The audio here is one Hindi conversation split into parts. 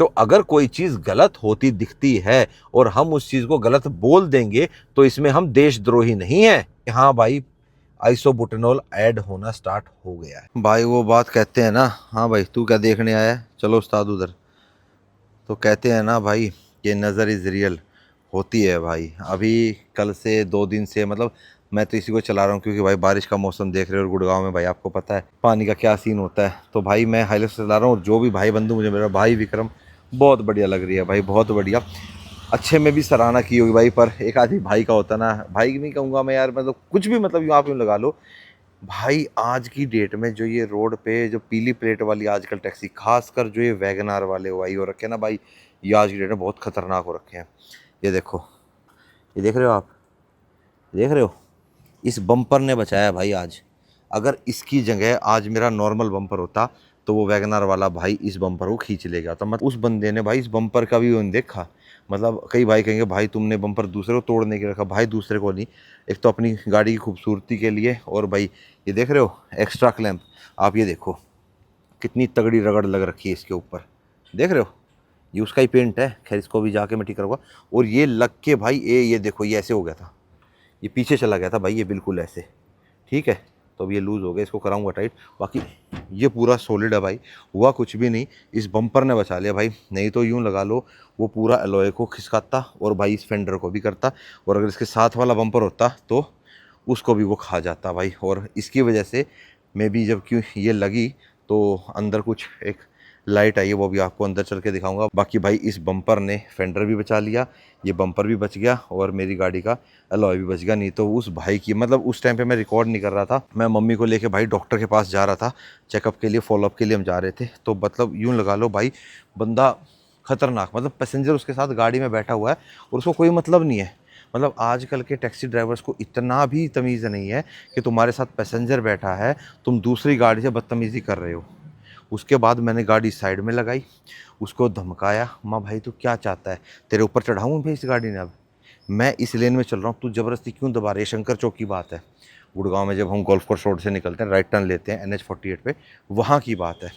तो अगर कोई चीज़ गलत होती दिखती है और हम उस चीज़ को गलत बोल देंगे तो इसमें हम देशद्रोही नहीं है। हाँ भाई, आइसोबुटेनॉल ऐड होना स्टार्ट हो गया है भाई। वो बात कहते हैं ना, हाँ भाई तू क्या देखने आया है, चलो उस्ताद उधर। तो कहते हैं ना भाई कि नज़र इज़ रियल होती है भाई। अभी कल से 2 दिन से मतलब मैं तो इसी को चला रहा हूँ क्योंकि भाई बारिश का मौसम देख रहे हो और गुड़गांव में भाई आपको पता है पानी का क्या सीन होता है। तो भाई मैं हाईलेक्स चला रहा हूँ और जो भी भाई बंधु मुझे मेरा भाई विक्रम बहुत बढ़िया लग रही है भाई, बहुत बढ़िया। अच्छे में भी सराहना की होगी भाई, पर एक आदमी भाई का होता ना, भाई नहीं कहूँगा मैं यार, मतलब कुछ भी, मतलब यूँ आप यूँ लगा लो भाई। आज की डेट में जो ये रोड पे जो पीली प्लेट वाली आजकल टैक्सी, खासकर जो ये वैगनार वाले भाई हो रखे हैं ना भाई, ये आज की डेट में बहुत खतरनाक हो रखे हैं। ये देखो, ये देख रहे हो आप, देख रहे हो, इस बम्पर ने बचाया भाई आज। अगर इसकी जगह आज मेरा नॉर्मल बम्पर होता तो वो वैगनार वाला भाई इस बम्पर को खींच ले गया था। मतलब उस बंदे ने भाई इस बम्पर का भी उन्हें देखा। मतलब कई भाई कहेंगे भाई तुमने बम्पर दूसरे को तोड़ने के रखा, भाई दूसरे को नहीं, एक तो अपनी गाड़ी की खूबसूरती के लिए। और भाई ये देख रहे हो एक्स्ट्रा क्लैंप, आप ये देखो कितनी तगड़ी रगड़ लग रखी है इसके ऊपर, देख रहे हो, ये उसका ही पेंट है। खैर इसको भी जाके मैं ठीक करूँगा। और ये लग के भाई ये देखो ये ऐसे हो गया था, ये पीछे चला गया था भाई, ये बिल्कुल ऐसे, ठीक है। तो अब ये लूज़ हो गया, इसको कराऊंगा टाइट। बाकी ये पूरा सॉलिड है भाई, हुआ कुछ भी नहीं, इस बम्पर ने बचा लिया भाई। नहीं तो यूँ लगा लो वो पूरा एलॉय को खिसकाता और भाई इस फेंडर को भी करता, और अगर इसके साथ वाला बम्पर होता तो उसको भी वो खा जाता भाई। और इसकी वजह से मैं भी जब क्यों ये लगी तो अंदर कुछ एक लाइट आई है, वो भी आपको अंदर चल के दिखाऊंगा। बाकी भाई इस बम्पर ने फेंडर भी बचा लिया, ये बम्पर भी बच गया और मेरी गाड़ी का अलॉय भी बच गया। नहीं तो उस भाई की, मतलब उस टाइम पे मैं रिकॉर्ड नहीं कर रहा था, मैं मम्मी को लेके भाई डॉक्टर के पास जा रहा था, चेकअप के लिए, फॉलोअप के लिए हम जा रहे थे। तो मतलब यूँ लगा लो भाई बंदा खतरनाक, मतलब पैसेंजर उसके साथ गाड़ी में बैठा हुआ है और उसको कोई मतलब नहीं है। मतलब आजकल के टैक्सी ड्राइवर्स को इतना भी तमीज़ नहीं है कि तुम्हारे साथ पैसेंजर बैठा है, तुम दूसरी गाड़ी से बदतमीज़ी कर रहे हो। उसके बाद मैंने गाड़ी साइड में लगाई, उसको धमकाया, माँ भाई तू क्या चाहता है, तेरे ऊपर चढ़ाऊँ मैं इस गाड़ी ने, अब मैं इस लेन में चल रहा हूँ, तू ज़बरदस्ती क्यों दबा रही है। शंकर चौक की बात है, गुड़गांव में जब हम गोल्फ कोर्स रोड से निकलते हैं, राइट टर्न लेते हैं NH 48 पे, वहाँ की बात है।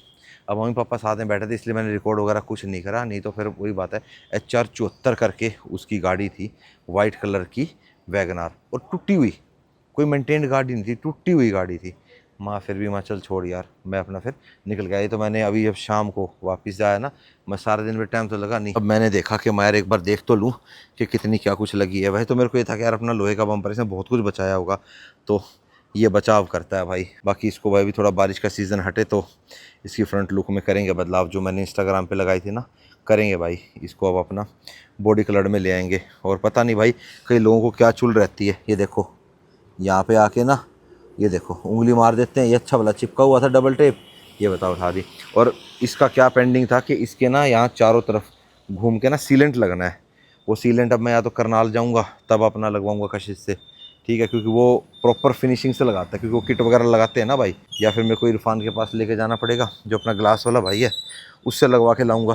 अब मम्मी पापा साथ में बैठे थे इसलिए मैंने रिकॉर्ड वगैरह कुछ नहीं करा, नहीं तो फिर वही बात है। HR 74 करके उसकी गाड़ी थी, वाइट कलर की वैगनार, और टूटी हुई, कोई मेंटेन्ड गाड़ी नहीं थी, टूटी हुई गाड़ी थी। माँ फिर भी, माँ चल छोड़ यार, मैं अपना फिर निकल गया। ये तो मैंने अभी जब शाम को वापस जाया ना, मैं सारे दिन में टाइम तो लगा नहीं, अब मैंने देखा कि मैं यार एक बार देख तो लूँ कि कितनी क्या कुछ लगी है। वैसे तो मेरे को ये था कि यार अपना लोहे का बम्पर इसमें बहुत कुछ बचाया होगा, तो ये बचाव करता है भाई। बाकी इसको भाई भी थोड़ा बारिश का सीज़न हटे तो इसकी फ्रंट लुक में करेंगे बदलाव, जो मैंने इंस्टाग्राम पे लगाई थी ना, करेंगे भाई। इसको अब अपना बॉडी कलर में ले आएंगे। और पता नहीं भाई कई लोगों को क्या चुल रहती है, ये देखो यहाँ पे आके ना, ये देखो उंगली मार देते हैं, ये अच्छा वाला चिपका हुआ था डबल टेप, ये बताओ उठा दी। और इसका क्या पेंडिंग था कि इसके ना यहाँ चारों तरफ घूम के ना सीलेंट लगना है। वो सीलेंट अब मैं या तो करनाल जाऊँगा तब अपना लगवाऊँगा कशिश से, ठीक है, क्योंकि वो प्रॉपर फिनिशिंग से लगाता है, क्योंकि वो किट वगैरह लगाते हैं ना भाई। या फिर मेरे को इरफान के पास लेके जाना पड़ेगा, जो अपना ग्लास वाला भाई है, उससे लगवा के लाऊंगा,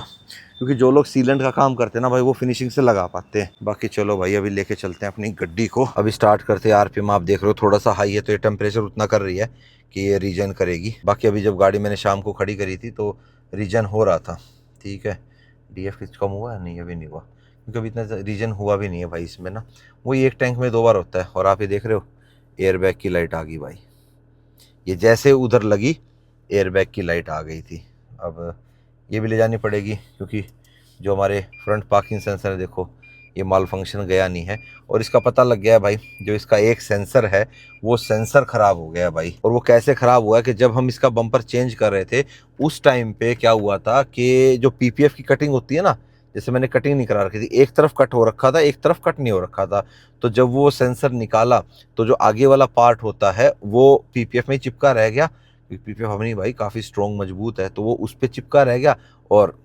क्योंकि जो लोग सीलेंट का काम करते हैं ना भाई वो फिनिशिंग से लगा पाते हैं। बाकी चलो भाई अभी लेके चलते हैं अपनी गड्डी को, अभी स्टार्ट करते हैं। RPM आप देख रहे हो थोड़ा सा हाई है, तो ये टेम्परेचर उतना कर रही है कि ये रीजन करेगी। बाकी अभी जब गाड़ी मैंने शाम को खड़ी करी थी तो रीजन हो रहा था, ठीक है। DF कुछ कम हुआ है, नहीं अभी नहीं हुआ, क्योंकि अभी इतना रीजन हुआ भी नहीं है भाई इसमें ना, वही एक टैंक में 2 बार होता है। और आप ये देख रहे हो एयरबैग की लाइट आ गई भाई, ये जैसे उधर लगी एयरबैग की लाइट आ गई थी। अब ये भी ले जानी पड़ेगी, क्योंकि जो हमारे फ्रंट पार्किंग सेंसर है देखो, ये माल फंक्शन गया नहीं है। और इसका पता लग गया है भाई, जो इसका एक सेंसर है वो सेंसर ख़राब हो गया भाई। और वो कैसे ख़राब हुआ कि जब हम इसका बम्पर चेंज कर रहे थे उस टाइम पे क्या हुआ था कि जो PPF की कटिंग होती है ना, जैसे मैंने कटिंग नहीं करा रखी थी, एक तरफ कट हो रखा था, एक तरफ कट नहीं हो रखा था। तो जब वो सेंसर निकाला तो जो आगे वाला पार्ट होता है वो PPF में ही चिपका रह गया। PPF अपनी भाई काफ़ी स्ट्रॉन्ग मजबूत है, तो वो उस पर चिपका रह गया और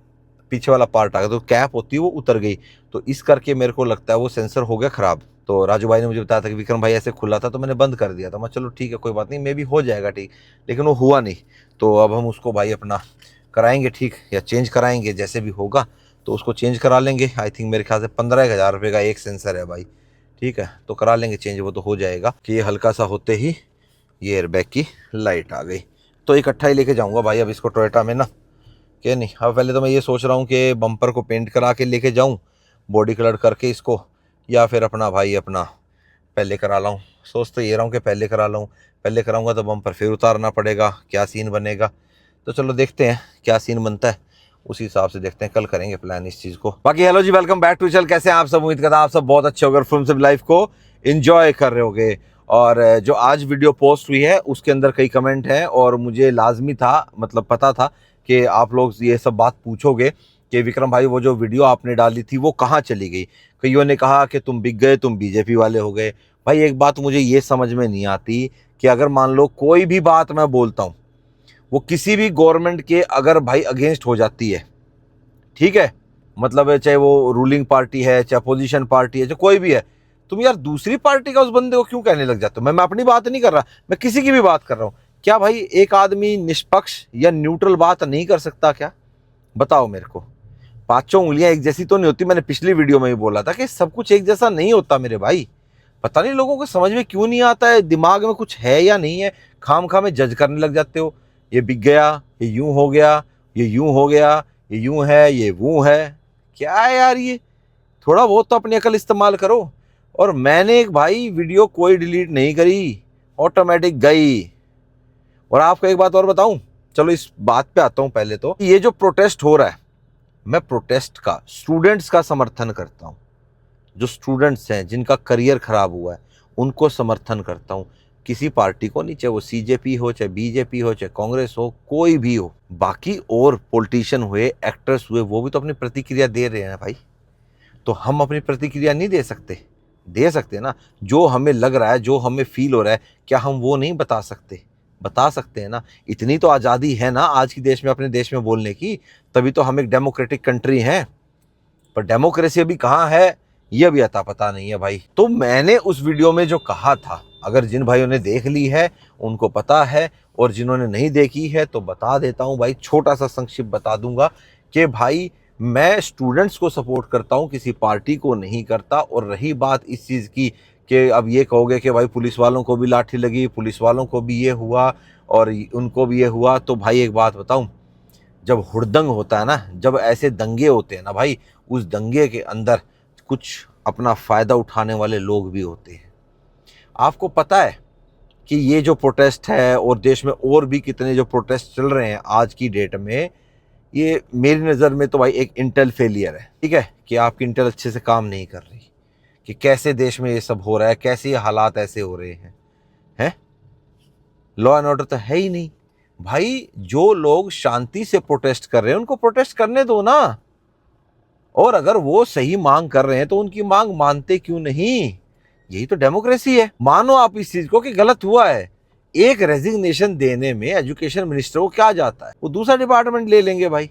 पीछे वाला पार्ट आ गया, तो कैप होती है वो उतर गई। तो इस करके मेरे को लगता है वो सेंसर हो गया ख़राब। तो राजू भाई ने मुझे बताया था कि विक्रम भाई ऐसे खुला था, तो मैंने बंद कर दिया था। मैं चलो ठीक है कोई बात नहीं, मे भी हो जाएगा ठीक, लेकिन वो हुआ नहीं। तो अब हम उसको भाई अपना कराएंगे ठीक, या चेंज कराएंगे, जैसे भी होगा तो उसको चेंज करा लेंगे। आई थिंक मेरे ख्याल से 15,000 रुपये का एक सेंसर है भाई, ठीक है, तो करा लेंगे चेंज, वो तो हो जाएगा। कि ये हल्का सा होते ही ये एयरबैग की लाइट आ गई, तो इकट्ठा ही लेके जाऊंगा भाई अब इसको टोयोटा में ना, कि नहीं। अब पहले तो मैं ये सोच रहा हूँ कि बम्पर को पेंट करा के लेके जाऊँ, बॉडी कलर करके इसको, या फिर अपना भाई अपना पहले करा लाऊँ। सोच तो ये रहा हूँ कि पहले करा लाऊँ, पहले कराऊंगा तो बम्पर फिर उतारना पड़ेगा, क्या सीन बनेगा। तो चलो देखते हैं क्या सीन बनता है, उसी हिसाब से देखते हैं, कल करेंगे प्लान इस चीज़ को। बाकी hello ji, welcome back to channel. कैसे हैं आप सब? उम्मीद करता हूं आप सब बहुत अच्छे होकर फिल्म से लाइफ को एंजॉय कर रहे होगे। और जो आज वीडियो पोस्ट हुई है उसके अंदर कई कमेंट हैं और मुझे लाजमी था, मतलब पता था कि आप लोग ये सब बात पूछोगे कि विक्रम भाई वो जो वीडियो आपने डाली थी वो कहाँ चली गई। कईयों ने कहा कि तुम बिक गए, तुम बीजेपी वाले हो गए। भाई एक बात मुझे ये समझ में नहीं आती कि अगर मान लो कोई भी बात मैं बोलता हूँ वो किसी भी गवर्नमेंट के अगर भाई अगेंस्ट हो जाती है, ठीक है, मतलब चाहे वो रूलिंग पार्टी है, चाहे अपोजिशन पार्टी है, चाहे कोई भी है, तुम यार दूसरी पार्टी का उस बंदे को क्यों कहने लग जाते हो? मैं अपनी बात नहीं कर रहा, मैं किसी की भी बात कर रहा हूँ। क्या भाई एक आदमी निष्पक्ष या न्यूट्रल बात नहीं कर सकता क्या? बताओ मेरे को। पांचों उंगलियां एक जैसी तो नहीं होती। मैंने पिछली वीडियो में भी बोला था कि सब कुछ एक जैसा नहीं होता मेरे भाई। पता नहीं लोगों को समझ में क्यों नहीं आता है, दिमाग में कुछ है या नहीं है, खाम खा में जज करने लग जाते हो। ये बिक गया, ये यूं हो गया, ये यूं हो गया, ये यूं है, ये वो है। क्या है यार ये? थोड़ा बहुत तो अपनी अकल इस्तेमाल करो। और मैंने एक भाई वीडियो कोई डिलीट नहीं करी, ऑटोमेटिक गई। और आपको एक बात और बताऊं, चलो इस बात पे आता हूं। पहले तो ये जो प्रोटेस्ट हो रहा है, मैं प्रोटेस्ट का, स्टूडेंट्स का समर्थन करता हूं। जो स्टूडेंट्स हैं जिनका करियर खराब हुआ है उनको समर्थन करता हूं, किसी पार्टी को नहीं, चाहे वो सीजेपी हो, चाहे बीजेपी हो, चाहे कांग्रेस हो, कोई भी हो। बाकी और पॉलिटिशियन हुए, एक्टर्स हुए, वो भी तो अपनी प्रतिक्रिया दे रहे हैं भाई। तो हम अपनी प्रतिक्रिया नहीं दे सकते? दे सकते ना। जो हमें लग रहा है, जो हमें फील हो रहा है, क्या हम वो नहीं बता सकते? बता सकते हैं ना। इतनी तो आज़ादी है ना आज की देश में, अपने देश में बोलने की। तभी तो हम एक डेमोक्रेटिक कंट्री हैं। पर डेमोक्रेसी अभी कहाँ है ये अभी अता पता नहीं है भाई। तो मैंने उस वीडियो में जो कहा था, अगर जिन भाइयों ने देख ली है उनको पता है, और जिन्होंने नहीं देखी है तो बता देता हूँ भाई, छोटा सा संक्षिप्त बता दूंगा कि भाई मैं स्टूडेंट्स को सपोर्ट करता हूँ, किसी पार्टी को नहीं करता। और रही बात इस चीज़ की कि अब ये कहोगे कि भाई पुलिस वालों को भी लाठी लगी, पुलिस वालों को भी ये हुआ और उनको भी ये हुआ, तो भाई एक बात बताऊँ, जब हुड़दंग होता है ना, जब ऐसे दंगे होते हैं ना भाई, उस दंगे के अंदर कुछ अपना फ़ायदा उठाने वाले लोग भी होते हैं। आपको पता है कि ये जो प्रोटेस्ट है और देश में और भी कितने जो प्रोटेस्ट चल रहे हैं आज की डेट में, ये मेरी नज़र में तो भाई एक इंटेल फेलियर है। ठीक है, कि आपकी इंटेल अच्छे से काम नहीं कर रही, कि कैसे देश में ये सब हो रहा है, कैसे ये हालात ऐसे हो रहे हैं। लॉ एंड ऑर्डर तो है ही नहीं भाई। जो लोग शांति से प्रोटेस्ट कर रहे हैं उनको प्रोटेस्ट करने दो ना। और अगर वो सही मांग कर रहे हैं तो उनकी मांग मानते क्यों नहीं? यही तो डेमोक्रेसी है। मानो आप इस चीज को कि गलत हुआ है, एक रेजिग्नेशन देने में एजुकेशन मिनिस्टर को क्या जाता है? वो दूसरा डिपार्टमेंट ले लेंगे भाई,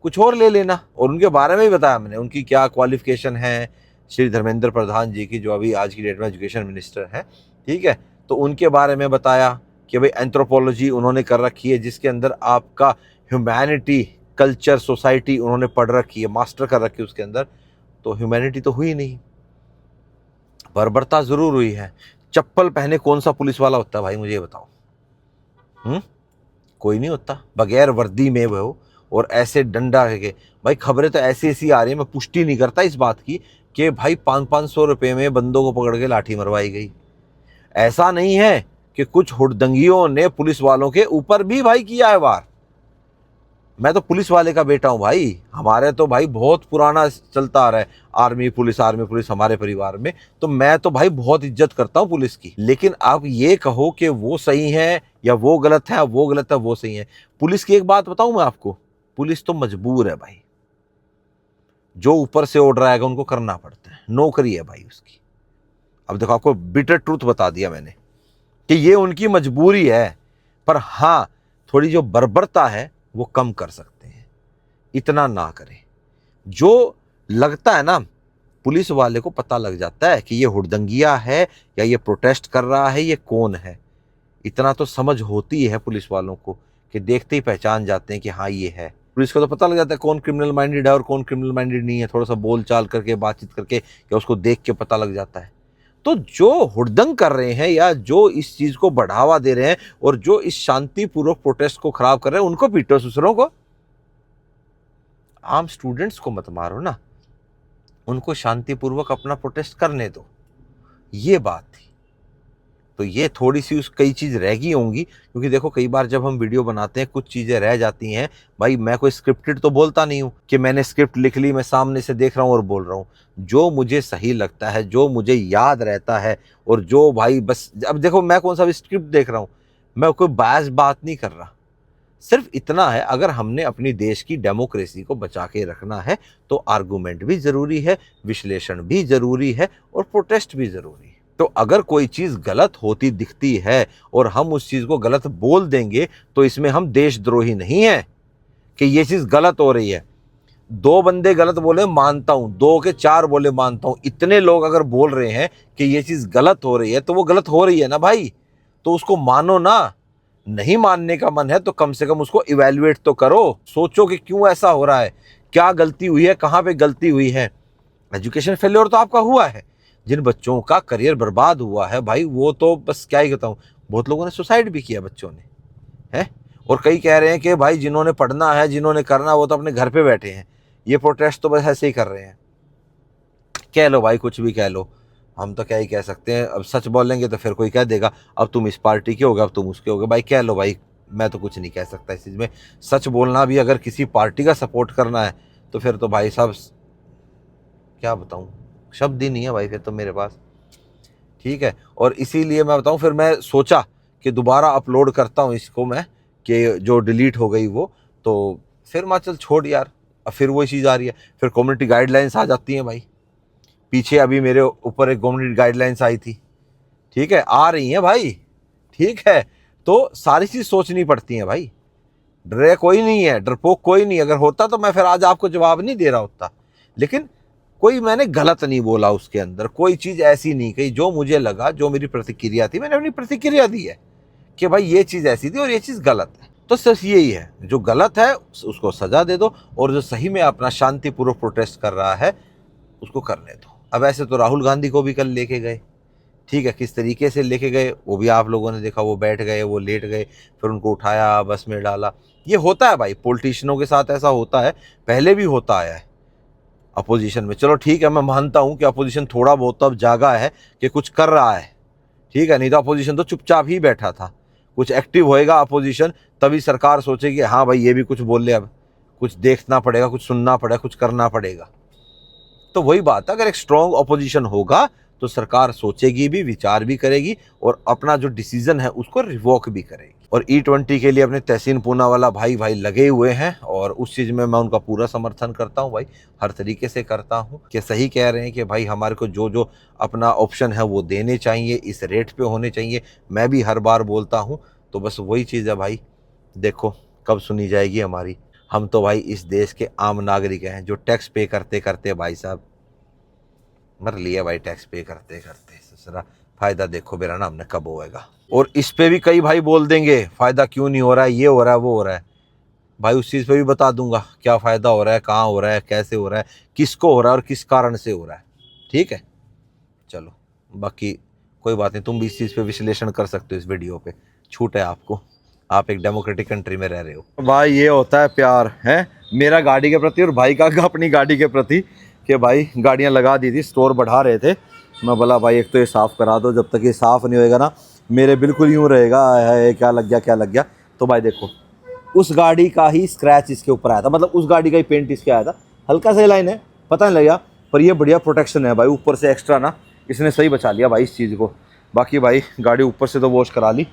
कुछ और ले लेना। और उनके बारे में भी बताया मैंने, उनकी क्या क्वालिफिकेशन है, श्री धर्मेंद्र प्रधान जी की, जो अभी आज की डेट में एजुकेशन मिनिस्टर है। ठीक है, तो उनके बारे में बताया कि भाई एंथ्रोपोलॉजी उन्होंने कर रखी है, जिसके अंदर आपका ह्यूमैनिटी, कल्चर, सोसाइटी उन्होंने पढ़ रखी है, मास्टर कर रखी है उसके अंदर। तो ह्यूमैनिटी तो हुई नहीं, बर्बरता जरूर हुई है। चप्पल पहने कौन सा पुलिस वाला होता है भाई, मुझे बताओ। कोई नहीं होता, बगैर वर्दी में वो, और ऐसे डंडा के। भाई खबरें तो ऐसी ऐसी आ रही है, मैं पुष्टि नहीं करता इस बात की कि भाई 500-500 रुपये में बंदों को पकड़ के लाठी मरवाई गई। ऐसा नहीं है कि कुछ हुड़दंगियों ने पुलिस वालों के ऊपर भी भाई किया है वार। मैं तो पुलिस वाले का बेटा हूं भाई, हमारे तो भाई बहुत पुराना चलता आ रहा है आर्मी पुलिस हमारे परिवार में। तो मैं तो भाई बहुत इज्जत करता हूं पुलिस की। लेकिन आप ये कहो कि वो सही है या वो गलत है, वो गलत है वो सही है। पुलिस की एक बात बताऊं मैं आपको, पुलिस तो मजबूर है भाई। जो ऊपर से ऑर्डर आएगा उनको करना पड़ता है, नौकरी है भाई उसकी। अब देखो, आपको बिटर ट्रूथ बता दिया मैंने कि ये उनकी मजबूरी है। पर हाँ, थोड़ी जो बर्बरता है वो कम कर सकते हैं, इतना ना करें। जो लगता है ना, पुलिस वाले को पता लग जाता है कि ये हुड़दंगिया है या ये प्रोटेस्ट कर रहा है, ये कौन है। इतना तो समझ होती है पुलिस वालों को कि देखते ही पहचान जाते हैं कि हाँ ये है। पुलिस को तो पता लग जाता है कौन क्रिमिनल माइंडेड है और कौन क्रिमिनल माइंडेड नहीं है, थोड़ा सा बोल चाल करके, बातचीत करके, या उसको देख के पता लग जाता है। तो जो हुड़दंग कर रहे हैं या जो इस चीज को बढ़ावा दे रहे हैं और जो इस शांतिपूर्वक प्रोटेस्ट को खराब कर रहे हैं, उनको पीटो, दूसरों को। आम स्टूडेंट्स को मत मारो ना, उनको शांतिपूर्वक अपना प्रोटेस्ट करने दो, ये बात थी। तो ये थोड़ी सी उस कई चीज़ रह गई होंगी, क्योंकि देखो कई बार जब हम वीडियो बनाते हैं कुछ चीज़ें रह जाती हैं। भाई मैं कोई स्क्रिप्टेड तो बोलता नहीं हूँ कि मैंने स्क्रिप्ट लिख ली, मैं सामने से देख रहा हूँ और बोल रहा हूँ। जो मुझे सही लगता है, जो मुझे याद रहता है, और जो भाई बस, अब देखो मैं कौन सा भी स्क्रिप्ट देख रहा हूँ, मैं कोई बायस बात नहीं कर रहा। सिर्फ इतना है, अगर हमने अपनी देश की डेमोक्रेसी को बचा के रखना है तो आर्गूमेंट भी ज़रूरी है, विश्लेषण भी ज़रूरी है, और प्रोटेस्ट भी ज़रूरी है। तो अगर कोई चीज़ गलत होती दिखती है और हम उस चीज़ को गलत बोल देंगे तो इसमें हम देशद्रोही नहीं हैं कि ये चीज़ गलत हो रही है। 2 बंदे गलत बोले मानता हूँ, 2 के 4 बोले मानता हूँ, इतने लोग अगर बोल रहे हैं कि ये चीज़ गलत हो रही है तो वो गलत हो रही है ना भाई, तो उसको मानो ना। नहीं मानने का मन है तो कम से कम उसको इवैल्यूएट तो करो, सोचो कि क्यों ऐसा हो रहा है, क्या गलती हुई है, कहाँ पे गलती हुई है। एजुकेशन फेलियर तो आपका हुआ है, जिन बच्चों का करियर बर्बाद हुआ है भाई, वो तो बस क्या ही बताऊं, बहुत लोगों ने सुसाइड भी किया बच्चों ने, है। और कई कह रहे हैं कि भाई जिन्होंने पढ़ना है, जिन्होंने करना, वो तो अपने घर पे बैठे हैं, ये प्रोटेस्ट तो बस ऐसे ही कर रहे हैं। कह लो भाई, कुछ भी कह लो, हम तो क्या ही कह सकते हैं। अब सच बोलेंगे तो फिर कोई कह देगा अब तुम इस पार्टी के हो गए, अब तुम उसके हो गए। भाई कह लो भाई, मैं तो कुछ नहीं कह सकता इस चीज़ में। सच बोलना भी, अगर किसी पार्टी का सपोर्ट करना है तो फिर तो भाई साहब क्या बताऊं, शब्द ही नहीं है भाई फिर तो मेरे पास, ठीक है। और इसीलिए मैं बताऊं, फिर मैं सोचा कि दोबारा अपलोड करता हूं इसको मैं, कि जो डिलीट हो गई वो, तो फिर मैं चल छोड़ यार, अब फिर वही चीज़ आ रही है, फिर कम्युनिटी गाइडलाइंस आ जाती हैं भाई। पीछे अभी मेरे ऊपर एक कम्युनिटी गाइडलाइंस आई थी, ठीक है, आ रही हैं भाई, ठीक है। तो सारी चीज़ सोचनी पड़ती है भाई, डरे कोई नहीं है, डरपोक कोई नहीं। अगर होता तो मैं फिर आज आपको जवाब नहीं दे रहा होता, लेकिन कोई मैंने गलत नहीं बोला, उसके अंदर कोई चीज़ ऐसी नहीं कही। जो मुझे लगा, जो मेरी प्रतिक्रिया थी, मैंने अपनी प्रतिक्रिया दी है कि भाई ये चीज़ ऐसी थी और ये चीज़ गलत है। तो सिर्फ यही है, जो गलत है उसको सजा दे दो, और जो सही में अपना शांतिपूर्वक प्रोटेस्ट कर रहा है उसको करने दो। अब ऐसे तो राहुल गांधी को भी कल लेके गए, ठीक है, किस तरीके से लेके गए वो भी आप लोगों ने देखा। वो बैठ गए, वो लेट गए, फिर उनको उठाया, बस में डाला। ये होता है भाई, पॉलिटिशियनों के साथ ऐसा होता है, पहले भी होता आया है अपोजिशन में। चलो ठीक है, मैं मानता हूँ कि अपोजिशन थोड़ा बहुत अब जागा है कि कुछ कर रहा है, ठीक है, नहीं तो अपोजिशन तो चुपचाप ही बैठा था। कुछ एक्टिव होएगा अपोजिशन, तभी सरकार सोचेगी हाँ भाई ये भी कुछ बोल ले, अब कुछ देखना पड़ेगा, कुछ सुनना पड़ेगा, कुछ करना पड़ेगा। तो वही बात है, अगर एक स्ट्रॉन्ग अपोजिशन होगा तो सरकार सोचेगी भी, विचार भी करेगी, और अपना जो डिसीजन है उसको रिवोक भी करेगी। और E20 के लिए अपने तहसीन पूनावाला भाई लगे हुए हैं, और उस चीज़ में मैं उनका पूरा समर्थन करता हूं भाई, हर तरीके से करता हूं कि सही कह रहे हैं कि भाई हमारे को जो जो अपना ऑप्शन है वो देने चाहिए, इस रेट पे होने चाहिए। मैं भी हर बार बोलता हूं, तो बस वही चीज़ है भाई, देखो कब सुनी जाएगी हमारी। हम तो भाई इस देश के आम नागरिक हैं, जो टैक्स पे करते करते भाई साहब मर लिया भाई, टैक्स पे करते करते। ससुरा फायदा देखो मेरा ना हमने कब होएगा। और इस पे भी कई भाई बोल देंगे फायदा क्यों नहीं हो रहा है, ये हो रहा है, वो हो रहा है। भाई उस चीज़ पे भी बता दूंगा क्या फ़ायदा हो रहा है, कहाँ हो रहा है, कैसे हो रहा है, किसको हो रहा है और किस कारण से हो रहा है, ठीक है। चलो बाकी कोई बात नहीं, तुम भी इस चीज़ पे विश्लेषण कर सकते हो, इस वीडियो पे छूट है आपको, आप एक डेमोक्रेटिक कंट्री में रह रहे हो। भाई ये होता है प्यार, है मेरा गाड़ी के प्रति और भाई का अपनी गाड़ी के प्रति, कि भाई गाड़ियाँ लगा दी थी, स्टोर बढ़ा रहे थे। मैं बोला भाई एक तो ये साफ़ करा दो, जब तक ये साफ़ नहीं होएगा ना मेरे बिल्कुल यूँ रहेगा, क्या लग गया क्या लग गया। तो भाई देखो उस गाड़ी का ही स्क्रैच इसके ऊपर आया था, मतलब उस गाड़ी का ही पेंट इसके आया था, हल्का सा लाइन है, पता नहीं लगा, पर ये बढ़िया प्रोटेक्शन है भाई ऊपर से एक्स्ट्रा ना, इसने सही बचा लिया भाई इस चीज़ को। बाकी भाई गाड़ी ऊपर से तो वॉश करा ली,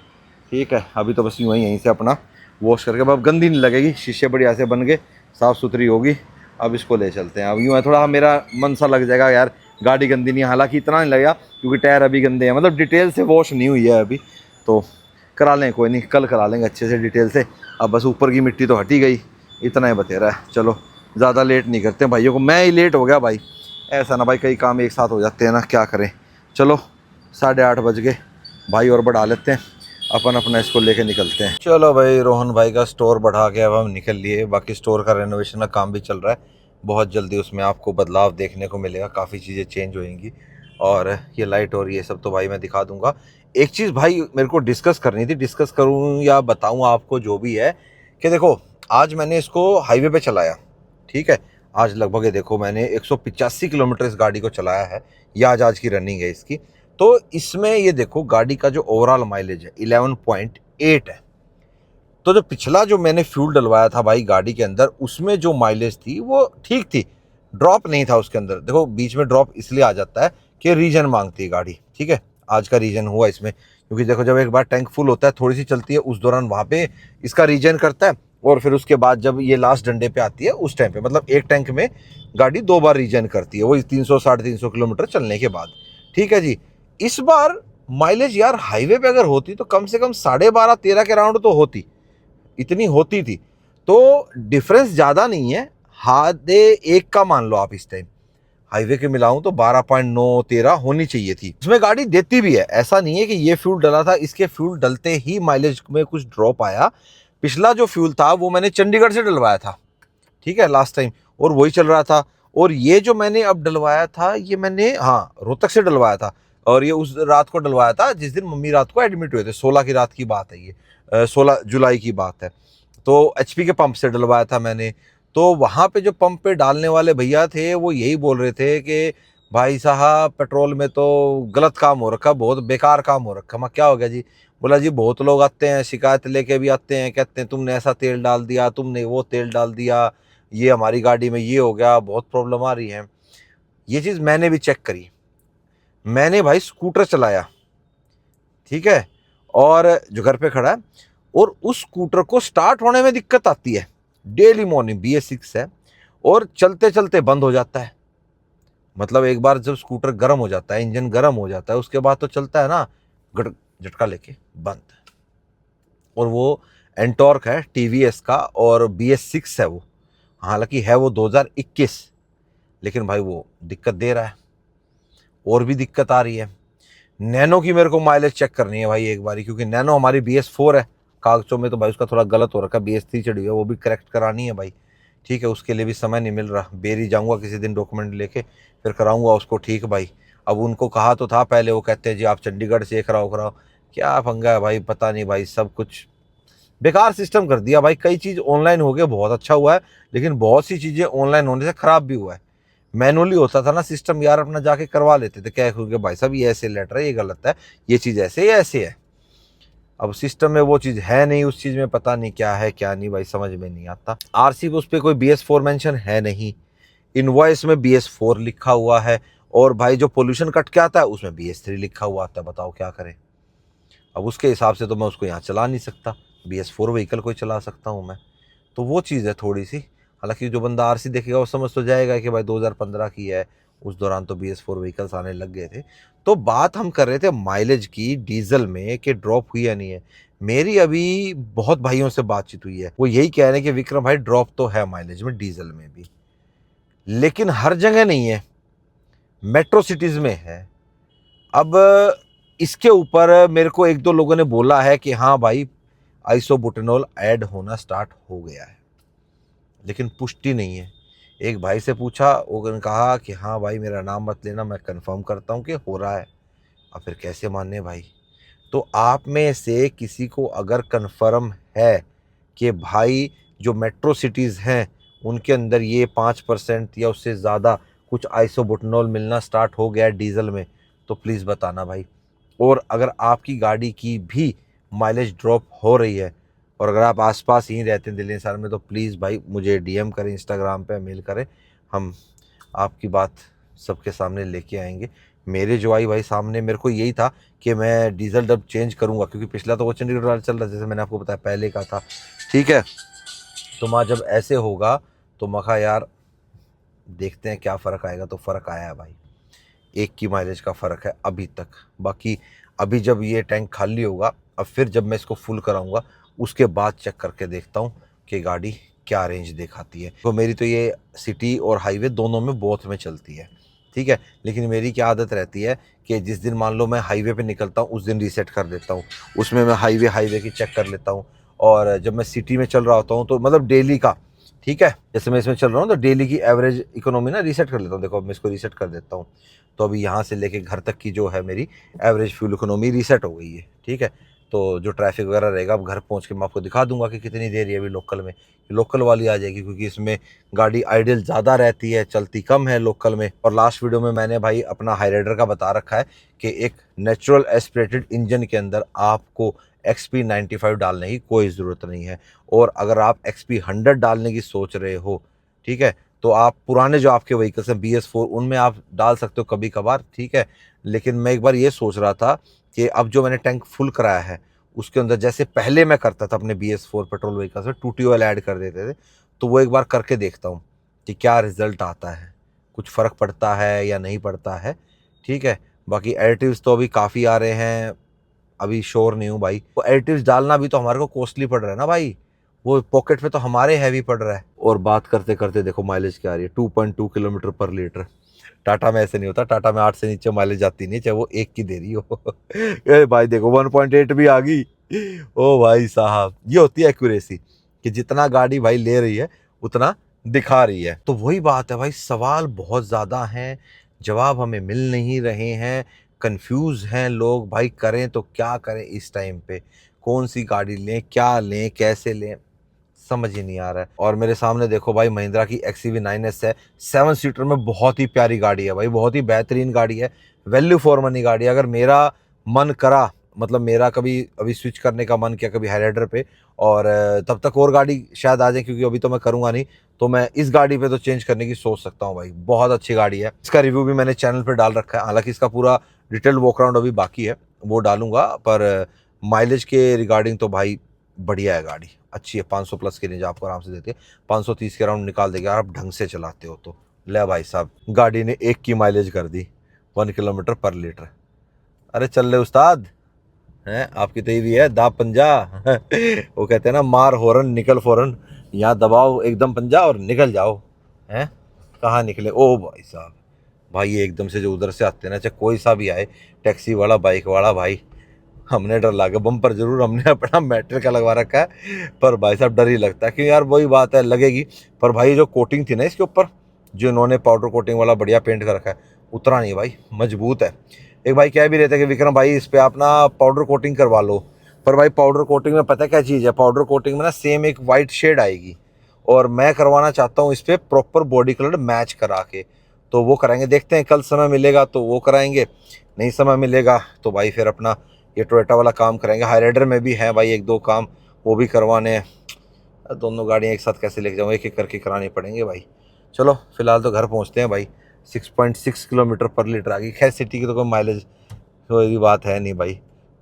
ठीक है, अभी तो बस यूँ ही यहीं से अपना वॉश करके, अब गंदी नहीं लगेगी, शीशे बढ़िया से बन गए, साफ़ सुथरी होगी। अब इसको ले चलते हैं। अब यूँ है थोड़ा मेरा मन सा लग जाएगा यार, गाड़ी गंदी नहीं है, हालांकि इतना नहीं लगेगा क्योंकि टायर अभी गंदे हैं, मतलब डिटेल से वॉश नहीं हुई है अभी, तो करा लें, कोई नहीं, कल करा लेंगे अच्छे से डिटेल से। अब बस ऊपर की मिट्टी तो हटी गई, इतना ही बतेरा है। चलो ज़्यादा लेट नहीं करते भाइयों को, मैं ही लेट हो गया भाई, ऐसा ना भाई कई काम एक साथ हो जाते हैं ना, क्या करें। चलो 8:30 बज गए भाई, और बढ़ा लेते हैं अपन अपना, इसको लेके निकलते हैं। चलो भाई रोहन भाई का स्टोर बढ़ा के अब हम निकल लिए। बाकी स्टोर का रेनोवेशन का काम भी चल रहा है, बहुत जल्दी उसमें आपको बदलाव देखने को मिलेगा, काफ़ी चीज़ें चेंज होएंगी। और ये लाइट और ये सब तो भाई मैं दिखा दूंगा। एक चीज़ भाई मेरे को डिस्कस करनी थी, डिस्कस करूँ या बताऊँ आपको जो भी है, कि देखो आज मैंने इसको हाईवे पे चलाया, ठीक है। आज लगभग ये देखो मैंने 185 किलोमीटर इस गाड़ी को चलाया है, ये आज की रनिंग है इसकी। तो इसमें ये देखो गाड़ी का जो ओवरऑल माइलेज है 11.8 है। तो जो पिछला जो मैंने फ्यूल डलवाया था भाई गाड़ी के अंदर, उसमें जो माइलेज थी वो ठीक थी, ड्रॉप नहीं था उसके अंदर। देखो बीच में ड्रॉप इसलिए आ जाता है कि रीजन मांगती है गाड़ी, ठीक है। आज का रीजन हुआ इसमें, क्योंकि देखो जब एक बार टैंक फुल होता है, थोड़ी सी चलती है, उस दौरान वहाँ पे इसका रीजन करता है, और फिर उसके बाद जब ये लास्ट डंडे पे आती है उस टाइम पे, मतलब एक टैंक में गाड़ी 2 बार रीजन करती है, वही 300 350 किलोमीटर चलने के बाद, ठीक है जी। इस बार माइलेज यार हाईवे पे अगर होती तो कम से कम 12.5-13 के राउंड तो होती, इतनी होती थी। तो डिफरेंस ज़्यादा नहीं है, आधे एक का मान लो आप। इस टाइम हाईवे के मिलाऊं तो 12.9-13 होनी चाहिए थी। इसमें गाड़ी देती भी है, ऐसा नहीं है कि ये फ्यूल डला था, इसके फ्यूल डलते ही माइलेज में कुछ ड्रॉप आया। पिछला जो फ्यूल था वो मैंने चंडीगढ़ से डलवाया था, ठीक है, लास्ट टाइम, और वही चल रहा था। और ये जो मैंने अब डलवाया था ये मैंने हाँ रोहतक से डलवाया था, और ये उस रात को डलवाया था जिस दिन मम्मी रात को एडमिट हुए थे, 16 की रात की बात है ये, 16 जुलाई की बात है। तो एचपी के पंप से डलवाया था मैंने। तो वहाँ पे जो पंप पे डालने वाले भैया थे वो यही बोल रहे थे कि भाई साहब पेट्रोल में तो गलत काम हो रखा, बहुत बेकार काम हो रखा। मैं क्या हो गया जी? बोला जी बहुत लोग आते हैं शिकायत लेके भी आते हैं, कहते हैं तुमने ऐसा तेल डाल दिया, तुमने वो तेल डाल दिया, ये हमारी गाड़ी में ये हो गया, बहुत प्रॉब्लम आ रही है। ये चीज़ मैंने भी चेक करी। मैंने भाई स्कूटर चलाया, ठीक है, और जो घर पे खड़ा है, और उस स्कूटर को स्टार्ट होने में दिक्कत आती है। डेली मॉर्निंग BS6 है और चलते चलते बंद हो जाता है। मतलब एक बार जब स्कूटर गर्म हो जाता है, इंजन गर्म हो जाता है, उसके बाद तो चलता है ना झटका लेके बंद। और वो एंटॉर्क है TVS का और BS6 है वो, हालांकि है वो 2021, लेकिन भाई वो दिक्कत दे रहा है, और भी दिक्कत आ रही है। नैनो की मेरे को माइलेज चेक करनी है भाई एक बारी, क्योंकि नैनो हमारी BS4 है, कागजों में तो भाई उसका थोड़ा गलत हो रखा है, BS3 चढ़ी है, वो भी करेक्ट करानी है भाई, ठीक है। उसके लिए भी समय नहीं मिल रहा, बेरी जाऊंगा किसी दिन डॉक्यूमेंट लेके, फिर कराऊंगा उसको ठीक भाई। अब उनको कहा तो था पहले, वो कहते हैं जी आप चंडीगढ़ से कराओ कराओ, क्या पंगा है भाई, पता नहीं भाई, सब कुछ बेकार सिस्टम कर दिया भाई। कई चीज़ ऑनलाइन हो गया, बहुत अच्छा हुआ है, लेकिन बहुत सी चीज़ें ऑनलाइन होने से ख़राब भी हुआ है। मैनुअली होता था ना सिस्टम यार, अपना जाके करवा लेते थे, क्या क्योंकि भाई साहब ये ऐसे लेटर है, ये गलत है, ये चीज़ ऐसे या ऐसे है। अब सिस्टम में वो चीज़ है नहीं, उस चीज़ में पता नहीं क्या है क्या नहीं भाई, समझ में नहीं आता। RC उस पर कोई BS4 मेंशन है नहीं, इनवॉइस में BS4 लिखा हुआ है, और भाई जो पोल्यूशन कट के आता है उसमें BS3 लिखा हुआ आता है। बताओ क्या करें? अब उसके हिसाब से तो मैं उसको यहाँ चला नहीं सकता, BS4 व्हीकल को ही चला सकता हूँ मैं। तो वो चीज़ है थोड़ी सी। हालांकि जो बंदा RC देखेगा वो समझ तो जाएगा कि भाई 2015 की है, उस दौरान तो BS4 व्हीकल्स आने लग गए थे। तो बात हम कर रहे थे माइलेज की डीजल में, कि ड्रॉप हुई या नहीं है। मेरी अभी बहुत भाइयों से बातचीत हुई है, वो यही कह रहे हैं कि विक्रम भाई ड्रॉप तो है माइलेज में डीजल में भी, लेकिन हर जगह नहीं है, मेट्रो सिटीज़ में है। अब इसके ऊपर मेरे को एक दो लोगों ने बोला है कि हाँ भाई आइसोबुटेनॉल ऐड होना स्टार्ट हो गया है, लेकिन पुष्टि नहीं है। एक भाई से पूछा, उन्होंने कहा कि हाँ भाई मेरा नाम मत लेना, मैं कंफर्म करता हूँ कि हो रहा है। अब फिर कैसे माने भाई? तो आप में से किसी को अगर कंफर्म है कि भाई जो मेट्रो सिटीज़ हैं उनके अंदर ये 5% या उससे ज़्यादा कुछ आइसोबुटेनॉल मिलना स्टार्ट हो गया है डीजल में, तो प्लीज़ बताना भाई। और अगर आपकी गाड़ी की भी माइलेज ड्रॉप हो रही है, और अगर आप आसपास ही रहते हैं दिल्ली शहर में, तो प्लीज़ भाई मुझे DM करें, इंस्टाग्राम पे मेल करें, हम आपकी बात सबके सामने लेके आएंगे। मेरे जो आई भाई सामने मेरे को यही था कि मैं डीजल डब चेंज करूँगा, क्योंकि पिछला तो वो चंडीगढ़ वाला चल रहा है, जैसे मैंने आपको बताया पहले का था, ठीक है। तो माँ जब ऐसे होगा तो मैं कहा यार देखते हैं क्या फ़र्क आएगा। तो फ़र्क आया है भाई, 1 की माइलेज का फ़र्क है अभी तक। बाकी अभी जब ये टैंक खाली होगा, अब फिर जब मैं इसको फुल कराऊंगा उसके बाद चेक करके देखता हूँ कि गाड़ी क्या रेंज दिखाती है। तो मेरी तो ये सिटी और हाईवे दोनों में बोथ में चलती है, ठीक है। लेकिन मेरी क्या आदत रहती है कि जिस दिन मान लो मैं हाईवे पे निकलता हूँ उस दिन रीसेट कर देता हूँ, उसमें मैं हाईवे की चेक कर लेता हूँ। और जब मैं सिटी में चल रहा होता हूँ तो मतलब डेली का, ठीक है, जैसे मैं इसमें चल रहा हूँ तो डेली की एवरेज इकोनॉमी ना रीसेट कर लेता हूँ। देखो अब मैं इसको रीसेट कर देता हूँ, तो अभी यहाँ से लेके घर तक की जो है मेरी एवरेज फ्यूल इकोनॉमी रीसेट हो गई है, ठीक है। तो जो ट्रैफिक वगैरह रहेगा अब घर पहुंच के मैं आपको दिखा दूंगा कि कितनी देर है अभी लोकल में। लोकल वाली आ जाएगी क्योंकि इसमें गाड़ी आइडियल ज़्यादा रहती है, चलती कम है लोकल में। और लास्ट वीडियो में मैंने भाई अपना हाई राइडर का बता रखा है कि एक नेचुरल एस्पिरेटेड इंजन के अंदर आपको XP95 डालने की कोई ज़रूरत नहीं है। और अगर आप XP100 डालने की सोच रहे हो, ठीक है, तो आप पुराने जो आपके व्हीकल्स हैं BS4 उनमें आप डाल सकते हो कभी कभार, ठीक है। लेकिन मैं एक बार ये सोच रहा था कि अब जो मैंने टैंक फुल कराया है उसके अंदर जैसे पहले मैं करता था अपने BS4 पेट्रोल व्हीकल्स में 2T ऑयल ऐड कर देते थे, तो वो एक बार करके देखता हूँ कि क्या रिजल्ट आता है, कुछ फ़र्क पड़ता है या नहीं पड़ता है, ठीक है। बाकी एडिटिव्स तो अभी काफ़ी आ रहे हैं, अभी श्योर नहीं हूँ भाई। वो एडिटिव्स डालना भी तो हमारे को कॉस्टली पड़ रहा है ना भाई, वो पॉकेट में तो हमारे हैवी पड़ रहा है। और बात करते करते देखो माइलेज क्या आ रही है, 2.2 किलोमीटर पर लीटर। टाटा में ऐसे नहीं होता, टाटा में 8 से नीचे माइलेज जाती नहीं, चाहे वो 1 की दे रही हो। ए भाई देखो 1.8 भी आ गई। ओ भाई साहब, ये होती है एक्यूरेसी कि जितना गाड़ी भाई ले रही है उतना दिखा रही है। तो वही बात है भाई, सवाल बहुत ज़्यादा हैं, जवाब हमें मिल नहीं रहे हैं, कंफ्यूज हैं लोग भाई, करें तो क्या करें इस टाइम पे, कौन सी गाड़ी लें, क्या लें, कैसे लें, समझ ही नहीं आ रहा है। और मेरे सामने देखो भाई महिंद्रा की XUV9S है, 7 सीटर में बहुत ही प्यारी गाड़ी है भाई, बहुत ही बेहतरीन गाड़ी है, वैल्यू फॉर मनी गाड़ी है। अगर मेरा मन करा, मतलब मेरा कभी अभी स्विच करने का मन किया कभी हाईराइडर पे, और तब तक और गाड़ी शायद आ जाए क्योंकि अभी तो मैं करूँगा नहीं, तो मैं इस गाड़ी पे तो चेंज करने की सोच सकता हूँ भाई। बहुत अच्छी गाड़ी है, इसका रिव्यू भी मैंने चैनल पर डाल रखा है, हालांकि इसका पूरा डिटेल वॉक अराउंड अभी बाकी है, वो डालूंगा। पर माइलेज के रिगार्डिंग तो भाई बढ़िया है गाड़ी, अच्छी है, 500 प्लस की रेंज आपको आराम से देती है, 530 के राउंड निकाल देगा आप ढंग से चलाते हो तो। ले भाई साहब, गाड़ी ने 1 की माइलेज कर दी, 1 किलोमीटर पर लीटर। अरे चल ले उस्ताद, हैं आपकी तो ये भी है दाब पंजा। वो कहते हैं ना, मार हॉर्न निकल फौरन, यहाँ दबाओ एकदम पंजा और निकल जाओ। हैं कहाँ निकले ओ भाई साहब, भाई ये एकदम से जो उधर से आते हैं ना, चाहे कोई सा भी आए, टैक्सी वाला, बाइक वाला, भाई हमने डर लगा। बम्पर जरूर हमने अपना मेटल का लगवा रखा है, पर भाई साहब डर ही लगता है, क्योंकि यार वही बात है, लगेगी। पर भाई जो कोटिंग थी ना इसके ऊपर, जो इन्होंने पाउडर कोटिंग वाला बढ़िया पेंट कर रखा है, उतरा नहीं भाई, मजबूत है। एक भाई कह भी रहते कि विक्रम भाई इस पर आप ना पाउडर कोटिंग करवा लो, पर भाई पाउडर कोटिंग में पता क्या चीज़ है, पाउडर कोटिंग में ना सेम एक वाइट शेड आएगी, और मैं करवाना चाहता हूँ इस पर प्रॉपर बॉडी कलर मैच करा के, तो वो कराएंगे, देखते हैं कल समय मिलेगा तो वो कराएंगे, नहीं समय मिलेगा तो भाई फिर अपना ये टोयोटा वाला काम कराएंगे। हाईराइडर में भी है भाई 1-2 काम, वो भी करवाने हैं। दोनों गाड़ियाँ एक साथ कैसे लेके जाऊँ, एक एक करके करानी पड़ेंगे भाई। चलो फिलहाल तो घर पहुँचते हैं भाई। 6.6 किलोमीटर पर लीटर आ गई। खैर सिटी की तो कोई माइलेज कोई बात है नहीं भाई,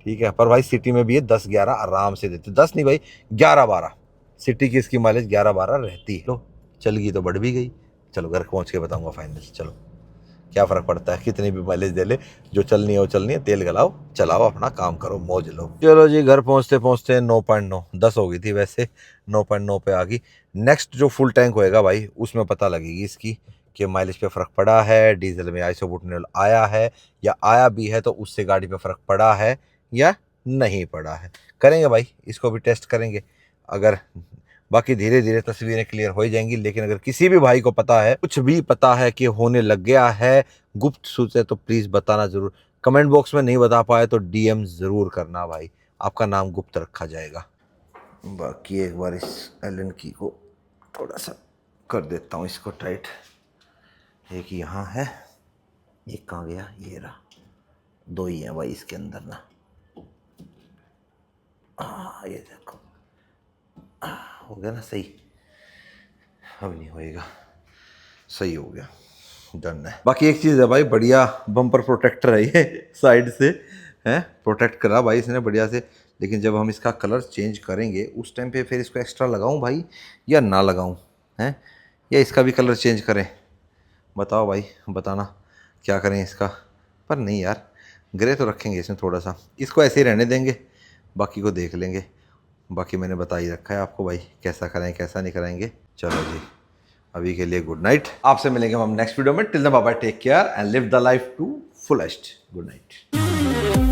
ठीक है, पर भाई सिटी में भी ये 10-11 आराम से देते, 10 नहीं भाई 11-12, सिटी की इसकी माइलेज 11-12 रहती है। लो चल गई तो बढ़ भी गई। चलो घर पहुँच के बताऊँगा फाइनल। चलो क्या फ़र्क पड़ता है, कितनी भी माइलेज दे ले, जो चलनी है वो चलनी है, तेल गलाओ, चलाओ, अपना काम करो, मौज लो। चलो जी घर पहुंचते पहुंचते 9.9 10 हो गई थी वैसे, 9.9 पे आ गई। नेक्स्ट जो फुल टैंक होएगा भाई उसमें पता लगेगी इसकी कि माइलेज पे फ़र्क पड़ा है, डीजल में आइसोब्यूटेनॉल आया है, या आया भी है तो उससे गाड़ी पे फ़र्क पड़ा है या नहीं पड़ा है। करेंगे भाई, इसको भी टेस्ट करेंगे। अगर बाकी धीरे धीरे तस्वीरें क्लियर हो जाएंगी, लेकिन अगर किसी भी भाई को पता है, कुछ भी पता है कि होने लग गया है गुप्त सूचना, तो प्लीज़ बताना ज़रूर। कमेंट बॉक्स में नहीं बता पाए तो DM ज़रूर करना भाई, आपका नाम गुप्त रखा जाएगा। बाकी एक बार इस एलन की को थोड़ा सा कर देता हूँ इसको टाइट। एक यहाँ है, एक कहाँ गया, ये रहा, 2 ही हैं भाई इसके अंदर ना। ये देखो हो गया ना सही, अब नहीं होएगा, सही हो गया, डन है। बाकी एक चीज़ है भाई, बढ़िया बम्पर प्रोटेक्टर है ये, साइड से है प्रोटेक्ट करा भाई इसने बढ़िया से। लेकिन जब हम इसका कलर चेंज करेंगे उस टाइम पे फिर इसको एक्स्ट्रा लगाऊं भाई या ना लगाऊं, हैं, या इसका भी कलर चेंज करें, बताओ भाई, बताना क्या करें इसका। पर नहीं यार, ग्रे तो रखेंगे इसमें थोड़ा सा, इसको ऐसे ही रहने देंगे, बाकी को देख लेंगे। बाकी मैंने बता ही रखा है आपको भाई, कैसा कराएं कैसा नहीं कराएंगे। चलो जी अभी के लिए गुड नाइट, आपसे मिलेंगे हम नेक्स्ट वीडियो में। Till then bye bye, take care and live the life to fullest. Good night.